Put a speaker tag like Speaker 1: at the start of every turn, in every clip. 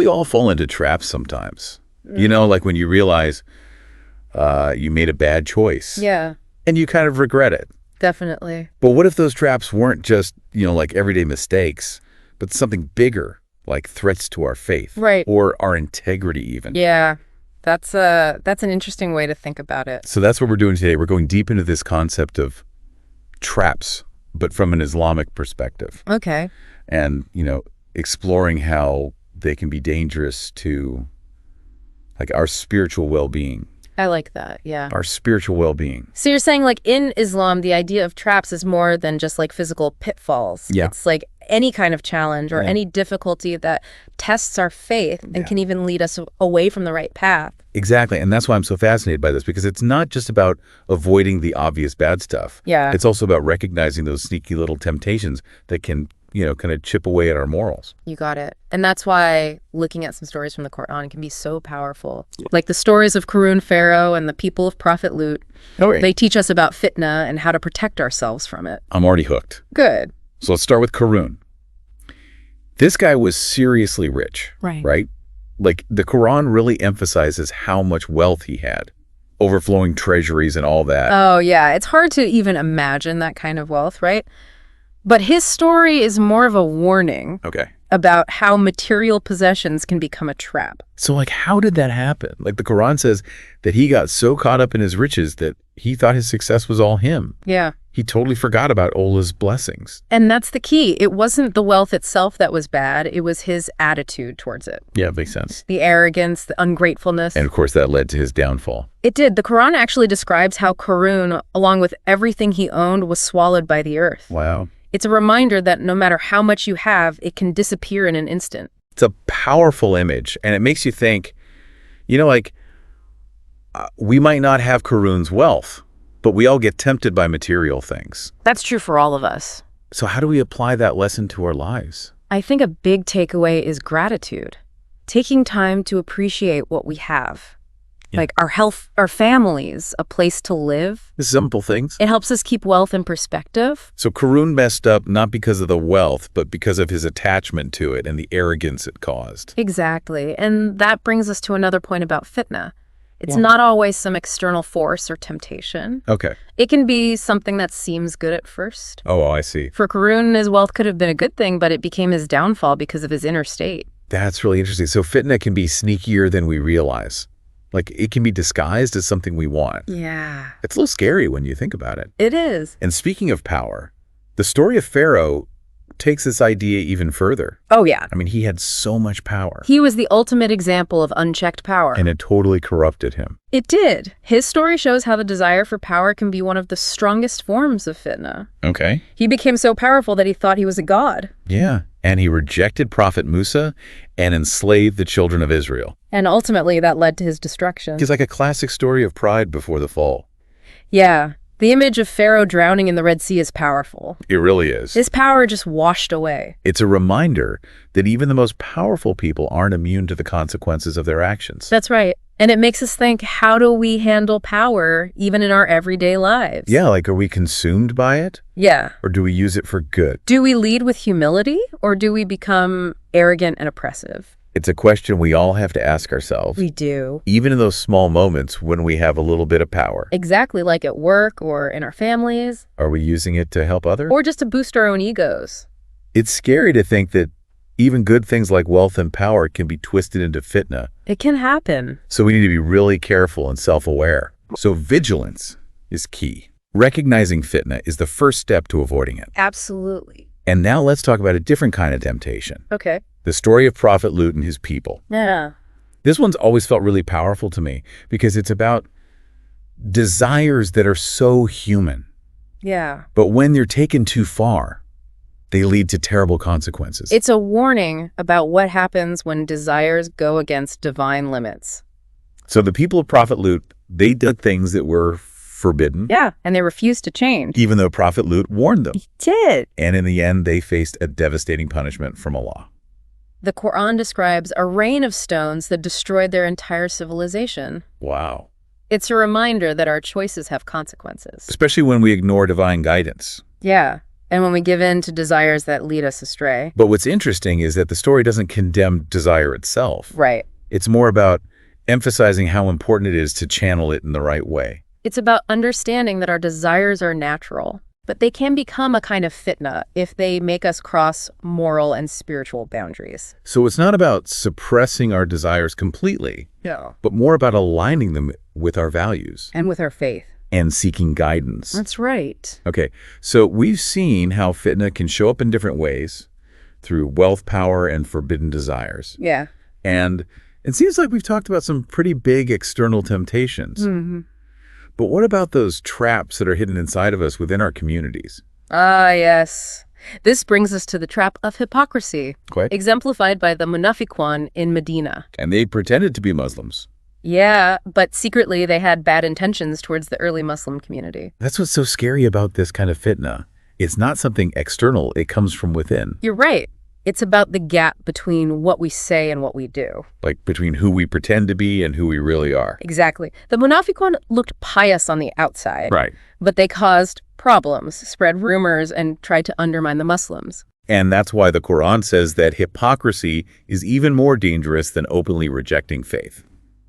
Speaker 1: we all fall into traps sometimes. You know, like when you realize you made a bad choice.
Speaker 2: Yeah.
Speaker 1: And you kind of regret it.
Speaker 2: Definitely.
Speaker 1: But what if those traps weren't just, like everyday mistakes, but something bigger, like threats to our faith.
Speaker 2: Right.
Speaker 1: Or our integrity even.
Speaker 2: Yeah. That's an interesting way to think about it.
Speaker 1: So that's what we're doing today. We're going deep into this concept of traps, but from an Islamic perspective.
Speaker 2: Okay.
Speaker 1: And, exploring how they can be dangerous to like our spiritual well-being.
Speaker 2: I like that, yeah.
Speaker 1: Our spiritual well-being.
Speaker 2: So you're saying like in Islam, the idea of traps is more than just like physical pitfalls.
Speaker 1: Yeah.
Speaker 2: It's like any kind of challenge or any difficulty that tests our faith and can even lead us away from the right path.
Speaker 1: Exactly. And that's why I'm so fascinated by this, because it's not just about avoiding the obvious bad stuff.
Speaker 2: Yeah.
Speaker 1: It's also about recognizing those sneaky little temptations that can, kind of chip away at our morals.
Speaker 2: You got it. And that's why looking at some stories from the Quran can be so powerful. Like the stories of Qarun, Pharaoh, and the people of Prophet Lut.
Speaker 1: Oh, right.
Speaker 2: They teach us about fitna and how to protect ourselves from it.
Speaker 1: I'm already hooked.
Speaker 2: Good.
Speaker 1: So let's start with Qarun. This guy was seriously rich, right? Like the Quran really emphasizes how much wealth he had, overflowing treasuries and all that.
Speaker 2: Oh, yeah. It's hard to even imagine that kind of wealth, right? But his story is more of a warning about how material possessions can become a trap.
Speaker 1: So like, how did that happen? Like the Quran says that he got so caught up in his riches that he thought his success was all him.
Speaker 2: Yeah.
Speaker 1: He totally forgot about Allah's blessings.
Speaker 2: And that's the key. It wasn't the wealth itself that was bad. It was his attitude towards it.
Speaker 1: Yeah, it makes sense.
Speaker 2: The arrogance, the ungratefulness.
Speaker 1: And of course, that led to his downfall.
Speaker 2: It did. The Quran actually describes how Qarun, along with everything he owned, was swallowed by the earth. Wow. It's a reminder that no matter how much you have, it can disappear in an instant.
Speaker 1: It's a powerful image, and it makes you think, we might not have Qarun's wealth, but we all get tempted by material things.
Speaker 2: That's true for all of us.
Speaker 1: So how do we apply that lesson to our lives?
Speaker 2: I think a big takeaway is gratitude. Taking time to appreciate what we have. Like our health, our families, a place to live.
Speaker 1: The simple things.
Speaker 2: It helps us keep wealth in perspective.
Speaker 1: So Qarun messed up not because of the wealth, but because of his attachment to it and the arrogance it caused.
Speaker 2: Exactly. And that brings us to another point about fitna. It's not always some external force or temptation.
Speaker 1: Okay.
Speaker 2: It can be something that seems good at first.
Speaker 1: Oh, I see.
Speaker 2: For Qarun, his wealth could have been a good thing, but it became his downfall because of his inner state.
Speaker 1: That's really interesting. So fitna can be sneakier than we realize. Like it can be disguised as something we want.
Speaker 2: Yeah.
Speaker 1: It's a little scary when you think about it.
Speaker 2: It is.
Speaker 1: And speaking of power, the story of Pharaoh takes this idea even further.
Speaker 2: Oh, yeah.
Speaker 1: I mean, he had so much power.
Speaker 2: He was the ultimate example of unchecked power.
Speaker 1: And it totally corrupted him.
Speaker 2: It did. His story shows how the desire for power can be one of the strongest forms of fitna.
Speaker 1: Okay.
Speaker 2: He became so powerful that he thought he was a god.
Speaker 1: Yeah. And he rejected Prophet Musa and enslaved the children of Israel.
Speaker 2: And ultimately, that led to his destruction.
Speaker 1: It's like a classic story of pride before the fall.
Speaker 2: Yeah. The image of Pharaoh drowning in the Red Sea is powerful.
Speaker 1: It really is.
Speaker 2: His power just washed away.
Speaker 1: It's a reminder that even the most powerful people aren't immune to the consequences of their actions.
Speaker 2: That's right. And it makes us think, how do we handle power even in our everyday lives?
Speaker 1: Yeah, like are we consumed by it?
Speaker 2: Yeah.
Speaker 1: Or do we use it for good?
Speaker 2: Do we lead with humility or do we become arrogant and oppressive?
Speaker 1: It's a question we all have to ask ourselves.
Speaker 2: We do.
Speaker 1: Even in those small moments when we have a little bit of power.
Speaker 2: Exactly, like at work or in our families.
Speaker 1: Are we using it to help others?
Speaker 2: Or just to boost our own egos?
Speaker 1: It's scary to think that even good things like wealth and power can be twisted into fitna.
Speaker 2: It can happen.
Speaker 1: So we need to be really careful and self-aware. So vigilance is key. Recognizing fitna is the first step to avoiding it.
Speaker 2: Absolutely.
Speaker 1: And now let's talk about a different kind of temptation.
Speaker 2: Okay.
Speaker 1: The story of Prophet Lut and his people.
Speaker 2: Yeah.
Speaker 1: This one's always felt really powerful to me because it's about desires that are so human.
Speaker 2: Yeah.
Speaker 1: But when they're taken too far, they lead to terrible consequences.
Speaker 2: It's a warning about what happens when desires go against divine limits.
Speaker 1: So the people of Prophet Lut, they did things that were forbidden.
Speaker 2: Yeah, and they refused to change.
Speaker 1: Even though Prophet Lut warned them.
Speaker 2: He did.
Speaker 1: And in the end, they faced a devastating punishment from Allah.
Speaker 2: The Quran describes a rain of stones that destroyed their entire civilization.
Speaker 1: Wow.
Speaker 2: It's a reminder that our choices have consequences.
Speaker 1: Especially when we ignore divine guidance.
Speaker 2: Yeah. And when we give in to desires that lead us astray.
Speaker 1: But what's interesting is that the story doesn't condemn desire itself.
Speaker 2: Right.
Speaker 1: It's more about emphasizing how important it is to channel it in the right way.
Speaker 2: It's about understanding that our desires are natural, but they can become a kind of fitna if they make us cross moral and spiritual boundaries.
Speaker 1: So it's not about suppressing our desires completely, but more about aligning them with our values.
Speaker 2: And with our faith.
Speaker 1: And seeking guidance.
Speaker 2: That's right.
Speaker 1: Okay, so we've seen how fitna can show up in different ways through wealth, power, and forbidden desires.
Speaker 2: Yeah.
Speaker 1: And it seems like we've talked about some pretty big external temptations.
Speaker 2: Mm-hmm.
Speaker 1: But what about those traps that are hidden inside of us within our communities?
Speaker 2: Ah, yes. This brings us to the trap of hypocrisy, exemplified by the munafiqun in Medina.
Speaker 1: And they pretended to be Muslims.
Speaker 2: Yeah, but secretly they had bad intentions towards the early Muslim community.
Speaker 1: That's what's so scary about this kind of fitna. It's not something external, it comes from within.
Speaker 2: You're right. It's about the gap between what we say and what we do.
Speaker 1: Like between who we pretend to be and who we really are.
Speaker 2: Exactly. The munafiqun looked pious on the outside.
Speaker 1: Right.
Speaker 2: But they caused problems, spread rumors, and tried to undermine the Muslims.
Speaker 1: And that's why the Quran says that hypocrisy is even more dangerous than openly rejecting faith.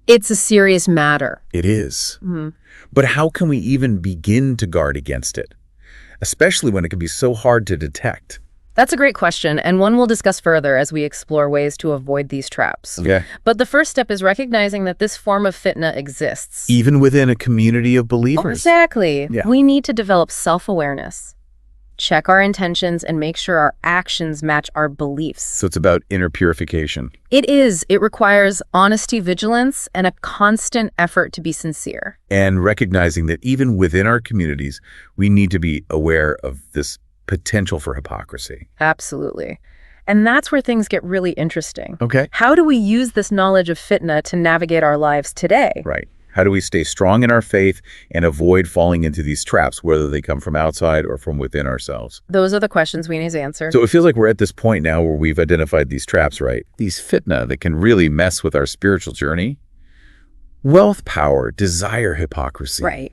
Speaker 2: It's a serious matter.
Speaker 1: It is. Mm-hmm. But how can we even begin to guard against it? Especially when it can be so hard to detect.
Speaker 2: That's a great question, and one we'll discuss further as we explore ways to avoid these traps.
Speaker 1: Okay.
Speaker 2: But the first step is recognizing that this form of fitna exists.
Speaker 1: Even within a community of believers.
Speaker 2: Exactly.
Speaker 1: Yeah.
Speaker 2: We need to develop self-awareness, check our intentions, and make sure our actions match our beliefs.
Speaker 1: So it's about inner purification.
Speaker 2: It is. It requires honesty, vigilance, and a constant effort to be sincere.
Speaker 1: And recognizing that even within our communities, we need to be aware of this potential for hypocrisy.
Speaker 2: Absolutely. And that's where things get really interesting.
Speaker 1: Okay.
Speaker 2: How do we use this knowledge of fitna to navigate our lives today?
Speaker 1: Right. How do we stay strong in our faith and avoid falling into these traps, whether they come from outside or from within ourselves?
Speaker 2: Those are the questions we need to answer.
Speaker 1: So it feels like we're at this point now where we've identified these traps, right? These fitna that can really mess with our spiritual journey. Wealth, power, desire, hypocrisy.
Speaker 2: Right.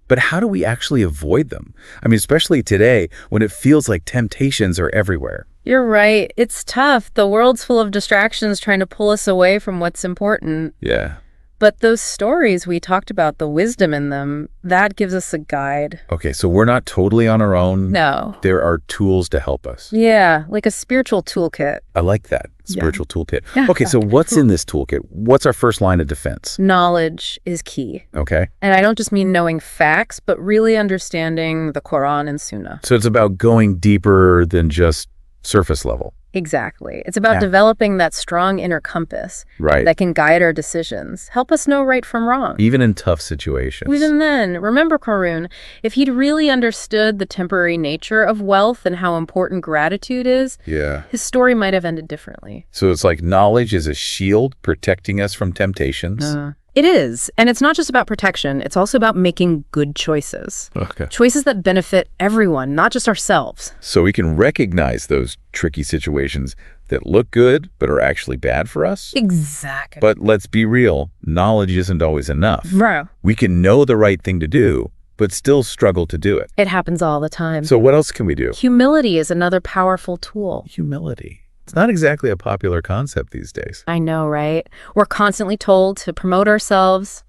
Speaker 1: But how do we actually avoid them? I mean, especially today when it feels like temptations are everywhere.
Speaker 2: You're right. It's tough. The world's full of distractions trying to pull us away from what's important.
Speaker 1: Yeah.
Speaker 2: But those stories we talked about, the wisdom in them, that gives us a guide.
Speaker 1: Okay, so we're not totally on our own.
Speaker 2: No.
Speaker 1: There are tools to help us.
Speaker 2: Yeah, like a spiritual toolkit.
Speaker 1: I like that. Spiritual toolkit. Okay, so what's in this toolkit? What's our first line of defense?
Speaker 2: Knowledge is key.
Speaker 1: Okay.
Speaker 2: And I don't just mean knowing facts, but really understanding the Quran and Sunnah.
Speaker 1: So it's about going deeper than just surface level.
Speaker 2: Exactly. It's about developing that strong inner compass that can guide our decisions, help us know right from wrong.
Speaker 1: Even in tough situations.
Speaker 2: Even then, remember Qarun, if he'd really understood the temporary nature of wealth and how important gratitude is, his story might have ended differently.
Speaker 1: So it's like knowledge is a shield protecting us from temptations.
Speaker 2: It is. And it's not just about protection. It's also about making good choices.
Speaker 1: Okay.
Speaker 2: Choices that benefit everyone, not just ourselves.
Speaker 1: So we can recognize those tricky situations that look good but are actually bad for us.
Speaker 2: Exactly.
Speaker 1: But let's be real, knowledge isn't always enough.
Speaker 2: Bro.
Speaker 1: We can know the right thing to do, but still struggle to do it.
Speaker 2: It happens all the time.
Speaker 1: So what else can we do?
Speaker 2: Humility is another powerful tool.
Speaker 1: Humility. It's not exactly a popular concept these days.
Speaker 2: I know, right? We're constantly told to promote ourselves,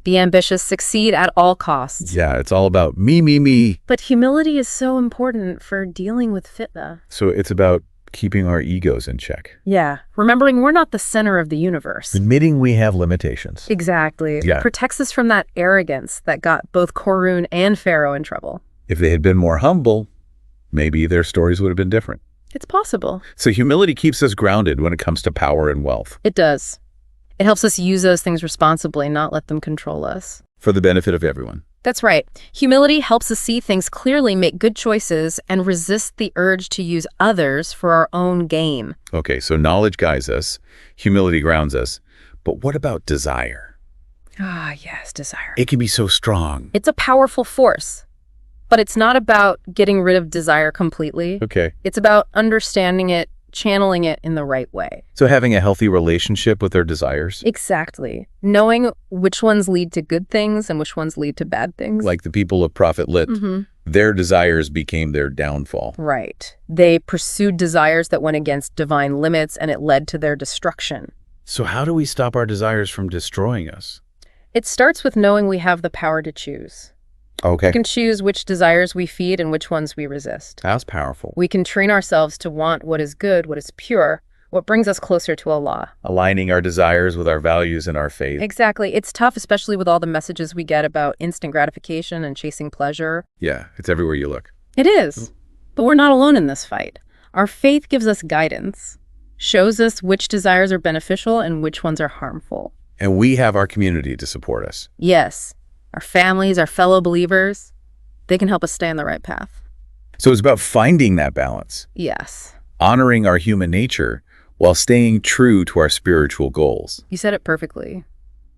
Speaker 2: be ambitious, succeed at all costs.
Speaker 1: Yeah, it's all about me, me, me.
Speaker 2: But humility is so important for dealing with fitna.
Speaker 1: So it's about keeping our egos in check.
Speaker 2: Yeah, remembering we're not the center of the universe.
Speaker 1: Admitting we have limitations.
Speaker 2: Exactly.
Speaker 1: Yeah.
Speaker 2: Protects us from that arrogance that got both Qarun and Pharaoh in trouble.
Speaker 1: If they had been more humble, maybe their stories would have been different.
Speaker 2: It's possible.
Speaker 1: So humility keeps us grounded when it comes to power and wealth.
Speaker 2: It does. It helps us use those things responsibly, not let them control us.
Speaker 1: For the benefit of everyone.
Speaker 2: That's right. Humility helps us see things clearly, make good choices, and resist the urge to use others for our own gain.
Speaker 1: Okay, so knowledge guides us, humility grounds us, but what about desire?
Speaker 2: Ah, yes, desire.
Speaker 1: It can be so strong.
Speaker 2: It's a powerful force. But it's not about getting rid of desire completely.
Speaker 1: Okay.
Speaker 2: It's about understanding it, channeling it in the right way.
Speaker 1: So having a healthy relationship with our desires?
Speaker 2: Exactly. Knowing which ones lead to good things and which ones lead to bad things.
Speaker 1: Like the people of Prophet Lut. Their desires became their downfall.
Speaker 2: Right. They pursued desires that went against divine limits, and it led to their destruction.
Speaker 1: So how do we stop our desires from destroying us?
Speaker 2: It starts with knowing we have the power to choose.
Speaker 1: Okay.
Speaker 2: We can choose which desires we feed and which ones we resist.
Speaker 1: That's powerful.
Speaker 2: We can train ourselves to want what is good, what is pure, what brings us closer to Allah.
Speaker 1: Aligning our desires with our values and our faith.
Speaker 2: Exactly. It's tough, especially with all the messages we get about instant gratification and chasing pleasure.
Speaker 1: Yeah, it's everywhere you look.
Speaker 2: It is. But we're not alone in this fight. Our faith gives us guidance, shows us which desires are beneficial and which ones are harmful.
Speaker 1: And we have our community to support us.
Speaker 2: Yes. Our families, our fellow believers, they can help us stay on the right path.
Speaker 1: So it's about finding that balance.
Speaker 2: Yes.
Speaker 1: Honoring our human nature while staying true to our spiritual goals.
Speaker 2: You said it perfectly.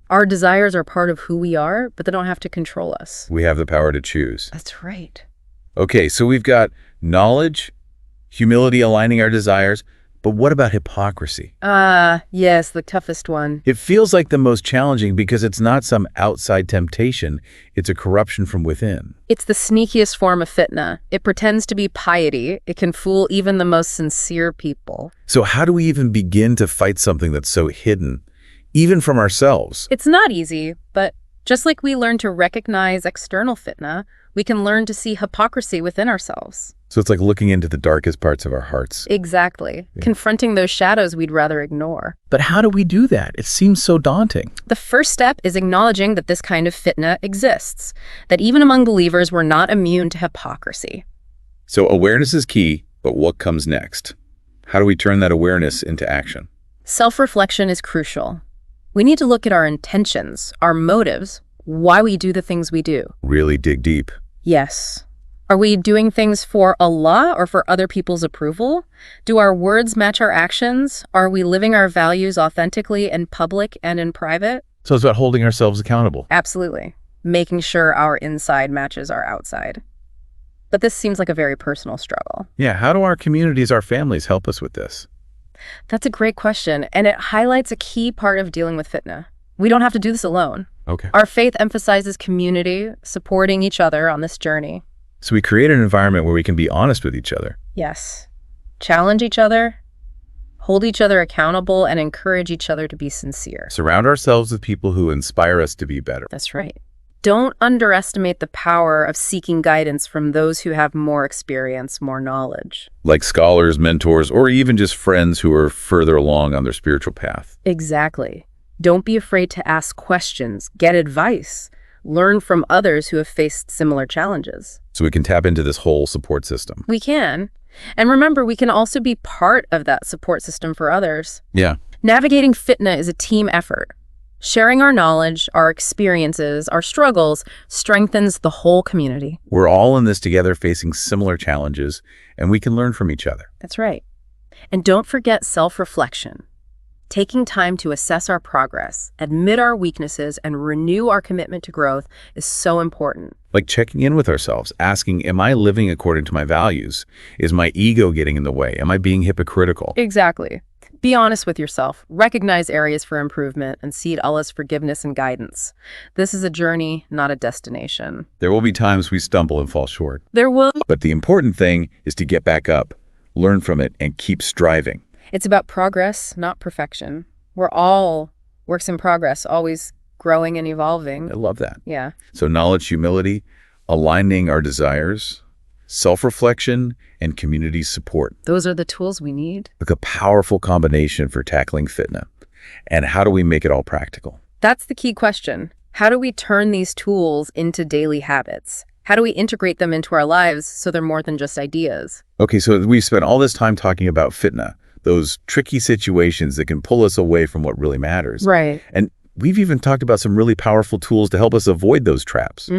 Speaker 2: Our desires are part of who we are, but they don't have to control us.
Speaker 1: We have the power to choose.
Speaker 2: That's right.
Speaker 1: Okay, so we've got knowledge, humility aligning our desires, but what about hypocrisy?
Speaker 2: Yes, the toughest one.
Speaker 1: It feels like the most challenging because it's not some outside temptation, it's a corruption from within.
Speaker 2: It's the sneakiest form of fitna. It pretends to be piety. It can fool even the most sincere people.
Speaker 1: So how do we even begin to fight something that's so hidden, even from ourselves?
Speaker 2: It's not easy, but just like we learn to recognize external fitna, we can learn to see hypocrisy within ourselves.
Speaker 1: So it's like looking into the darkest parts of our hearts.
Speaker 2: Exactly. Yeah. Confronting those shadows we'd rather ignore.
Speaker 1: But how do we do that? It seems so daunting.
Speaker 2: The first step is acknowledging that this kind of fitna exists, that even among believers, we're not immune to hypocrisy.
Speaker 1: So awareness is key, but what comes next? How do we turn that awareness into action?
Speaker 2: Self-reflection is crucial. We need to look at our intentions, our motives, why we do the things we do.
Speaker 1: Really dig deep.
Speaker 2: Yes. Are we doing things for Allah or for other people's approval? Do our words match our actions? Are we living our values authentically in public and in private?
Speaker 1: So it's about holding ourselves accountable.
Speaker 2: Absolutely. Making sure our inside matches our outside. But this seems like a very personal struggle.
Speaker 1: Yeah, how do our communities, our families help us with this?
Speaker 2: That's a great question, and it highlights a key part of dealing with fitna. We don't have to do this alone.
Speaker 1: Okay.
Speaker 2: Our faith emphasizes community, supporting each other on this journey.
Speaker 1: So we create an environment where we can be honest with each other.
Speaker 2: Yes. Challenge each other, hold each other accountable, and encourage each other to be sincere.
Speaker 1: Surround ourselves with people who inspire us to be better.
Speaker 2: That's right. Don't underestimate the power of seeking guidance from those who have more experience, more knowledge.
Speaker 1: Like scholars, mentors, or even just friends who are further along on their spiritual path.
Speaker 2: Exactly. Don't be afraid to ask questions, get advice, learn from others who have faced similar challenges.
Speaker 1: So we can tap into this whole support system.
Speaker 2: We can. And remember, we can also be part of that support system for others.
Speaker 1: Yeah.
Speaker 2: Navigating fitna is a team effort. Sharing our knowledge, our experiences, our struggles strengthens the whole community.
Speaker 1: We're all in this together facing similar challenges, and we can learn from each other.
Speaker 2: That's right. And don't forget self-reflection. Taking time to assess our progress, admit our weaknesses, and renew our commitment to growth is so important.
Speaker 1: Like checking in with ourselves, asking, am I living according to my values? Is my ego getting in the way? Am I being hypocritical?
Speaker 2: Exactly. Be honest with yourself, recognize areas for improvement, and seek Allah's forgiveness and guidance. This is a journey, not a destination.
Speaker 1: There will be times we stumble and fall short.
Speaker 2: There will.
Speaker 1: But the important thing is to get back up, learn from it, and keep striving.
Speaker 2: It's about progress, not perfection. We're all works in progress, always growing and evolving.
Speaker 1: I love that.
Speaker 2: Yeah.
Speaker 1: So knowledge, humility, aligning our desires, self-reflection, and community support.
Speaker 2: Those are the tools we need.
Speaker 1: Like a powerful combination for tackling fitna. And how do we make it all practical?
Speaker 2: That's the key question. How do we turn these tools into daily habits? How do we integrate them into our lives so they're more than just ideas?
Speaker 1: Okay, so we've spent all this time talking about fitna, those tricky situations that can pull us away from what really matters.
Speaker 2: Right.
Speaker 1: And we've even talked about some really powerful tools to help us avoid those traps.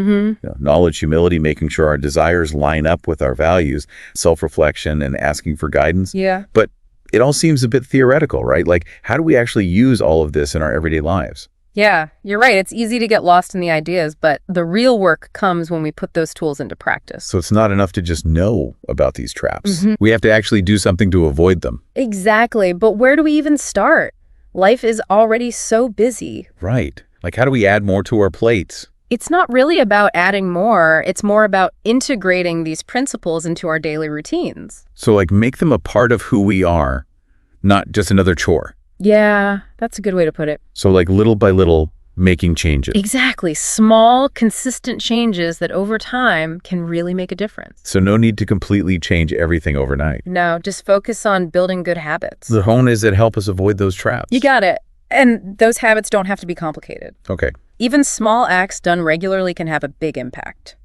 Speaker 1: Knowledge, humility, making sure our desires line up with our values, self-reflection, and asking for guidance.
Speaker 2: Yeah.
Speaker 1: But it all seems a bit theoretical, right? Like, how do we actually use all of this in our everyday lives?
Speaker 2: Yeah, you're right. It's easy to get lost in the ideas, but the real work comes when we put those tools into practice.
Speaker 1: So it's not enough to just know about these traps. We have to actually do something to avoid them.
Speaker 2: Exactly. But where do we even start? Life is already so busy.
Speaker 1: Right. Like, how do we add more to our plates?
Speaker 2: It's not really about adding more. It's more about integrating these principles into our daily routines.
Speaker 1: So like make them a part of who we are, not just another chore.
Speaker 2: Yeah, that's a good way to put it.
Speaker 1: So like little by little making changes.
Speaker 2: Exactly. Small, consistent changes that over time can really make a difference.
Speaker 1: So no need to completely change everything overnight.
Speaker 2: No, just focus on building good habits.
Speaker 1: The hone is that help us avoid those traps.
Speaker 2: You got it. And those habits don't have to be complicated.
Speaker 1: Okay.
Speaker 2: Even small acts done regularly can have a big impact.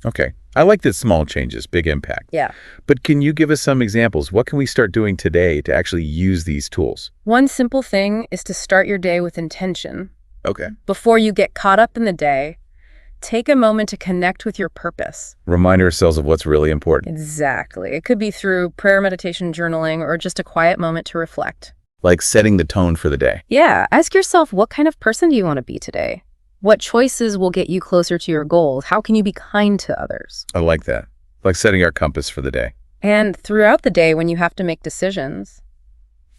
Speaker 1: Okay. I like that small changes, big impact.
Speaker 2: Yeah.
Speaker 1: But can you give us some examples? What can we start doing today to actually use these tools?
Speaker 2: One simple thing is to start your day with intention.
Speaker 1: Okay.
Speaker 2: Before you get caught up in the day, take a moment to connect with your purpose.
Speaker 1: Remind ourselves of what's really important.
Speaker 2: Exactly. It could be through prayer, meditation, journaling, or just a quiet moment to reflect.
Speaker 1: Like setting the tone for the day.
Speaker 2: Yeah. Ask yourself, what kind of person do you want to be today? What choices will get you closer to your goals? How can you be kind to others?
Speaker 1: I like that. Like setting our compass for the day.
Speaker 2: And throughout the day, when you have to make decisions,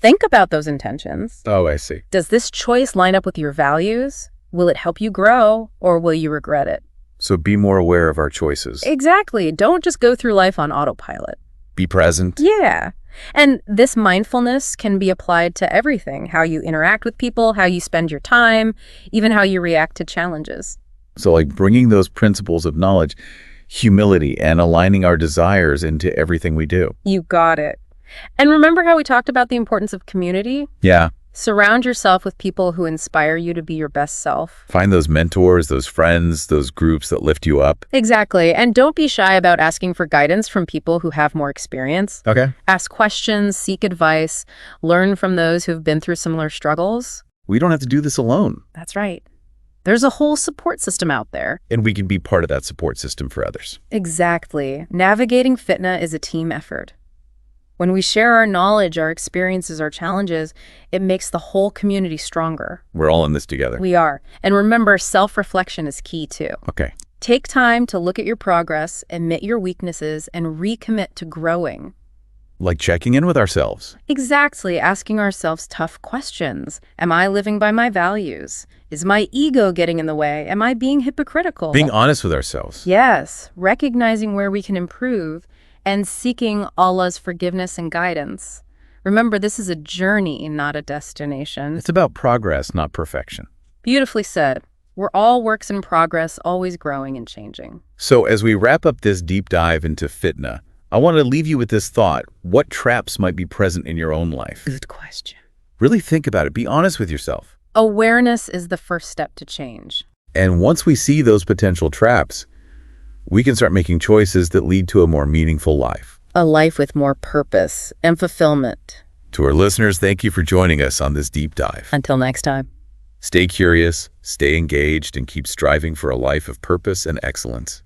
Speaker 2: think about those intentions.
Speaker 1: Oh, I see.
Speaker 2: Does this choice line up with your values? Will it help you grow, or will you regret it?
Speaker 1: So be more aware of our choices.
Speaker 2: Exactly. Don't just go through life on autopilot.
Speaker 1: Be present.
Speaker 2: Yeah. And this mindfulness can be applied to everything, how you interact with people, how you spend your time, even how you react to challenges.
Speaker 1: So like bringing those principles of knowledge, humility, and aligning our desires into everything we do.
Speaker 2: You got it. And remember how we talked about the importance of community?
Speaker 1: Yeah.
Speaker 2: Surround yourself with people who inspire you to be your best self.
Speaker 1: Find those mentors, those friends, those groups that lift you up.
Speaker 2: Exactly. And don't be shy about asking for guidance from people who have more experience.
Speaker 1: Okay.
Speaker 2: Ask questions, seek advice, learn from those who've been through similar struggles.
Speaker 1: We don't have to do this alone.
Speaker 2: That's right. There's a whole support system out there.
Speaker 1: And we can be part of that support system for others.
Speaker 2: Exactly. Navigating fitna is a team effort. When we share our knowledge, our experiences, our challenges, it makes the whole community stronger.
Speaker 1: We're all in this together.
Speaker 2: We are. And remember, self-reflection is key too.
Speaker 1: Okay.
Speaker 2: Take time to look at your progress, admit your weaknesses, and recommit to growing.
Speaker 1: Like checking in with ourselves.
Speaker 2: Exactly. Asking ourselves tough questions. Am I living by my values? Is my ego getting in the way? Am I being hypocritical?
Speaker 1: Being honest with ourselves.
Speaker 2: Yes. Recognizing where we can improve and seeking Allah's forgiveness and guidance. Remember, this is a journey, not a destination.
Speaker 1: It's about progress, not perfection.
Speaker 2: Beautifully said. We're all works in progress, always growing and changing.
Speaker 1: So as we wrap up this deep dive into fitna, I want to leave you with this thought. What traps might be present in your own life?
Speaker 2: Good question.
Speaker 1: Really think about it. Be honest with yourself.
Speaker 2: Awareness is the first step to change.
Speaker 1: And once we see those potential traps, we can start making choices that lead to a more meaningful life.
Speaker 2: A life with more purpose and fulfillment.
Speaker 1: To our listeners, thank you for joining us on this deep dive.
Speaker 2: Until next time.
Speaker 1: Stay curious, stay engaged, and keep striving for a life of purpose and excellence.